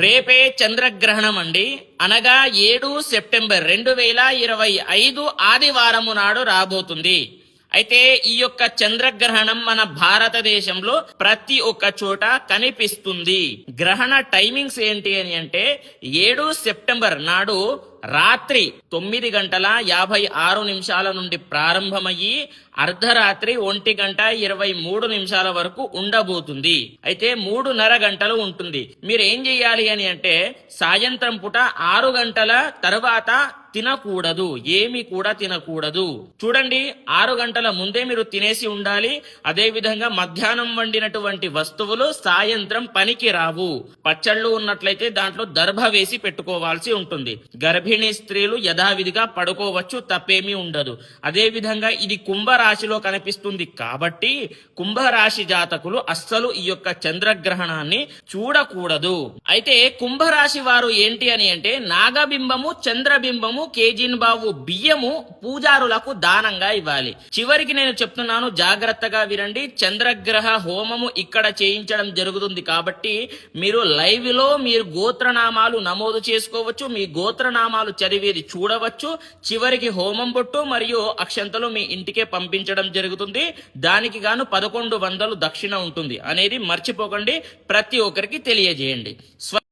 రేపే చంద్రగ్రహణం అండి. అనగా 7 సెప్టెంబర్ 2025 ఆదివారము నాడు రాబోతుంది. అయితే ఈ యొక్క చంద్రగ్రహణం మన భారతదేశంలో ప్రతి ఒక్క చోట కనిపిస్తుంది. గ్రహణ టైమింగ్స్ ఏంటి అని అంటే 7 సెప్టెంబర్ నాడు రాత్రి 9 గంటల 56 నిమిషాల నుండి ప్రారంభమయ్యి అర్ధరాత్రి 1 గంట 23 నిమిషాల వరకు ఉండబోతుంది. అయితే 3:30 గంటలు ఉంటుంది. మీరు ఏం చేయాలి అని అంటే సాయంత్రం పూట 6 గంటల తర్వాత తినకూడదు, ఏమి కూడా తినకూడదు. చూడండి, 6 గంటల ముందే మీరు తినేసి ఉండాలి. అదే విధంగా మధ్యాహ్నం వండినటువంటి వస్తువులు సాయంత్రం పనికి రావు. పచ్చళ్ళు ఉన్నట్లయితే దాంట్లో దర్భ వేసి పెట్టుకోవాల్సి ఉంటుంది. గర్భిణీ స్త్రీలు యథావిధిగా పడుకోవచ్చు, తప్పేమీ ఉండదు. అదే విధంగా ఇది కుంభరాశిలో కనిపిస్తుంది కాబట్టి కుంభరాశి జాతకులు అస్సలు ఈ యొక్క చంద్రగ్రహణాన్ని చూడకూడదు. అయితే కుంభరాశి వారు ఏంటి అని అంటే నాగబింబము, చంద్రబింబము, కేజీన్బావు బియ్యము పూజారులకు దానంగా ఇవ్వాలి. చివరికి నేను చెప్తున్నాను, జాగ్రత్తగా వినండి. చంద్రగ్రహ హోమము ఇక్కడ చేయించడం జరుగుతుంది కాబట్టి మీరు లైవ్ లో మీరు గోత్రనామాలు నమోదు చేసుకోవచ్చు, మీ గోత్రనామాలు చదివేది చూడవచ్చు. చివరికి హోమం బొట్టు మరియు అక్షంతలు మీ ఇంటికే పంపించడం జరుగుతుంది. దానికి గాను 1100 దక్షిణ ఉంటుంది అనేది మర్చిపోకండి. ప్రతి ఒక్కరికి తెలియజేయండి.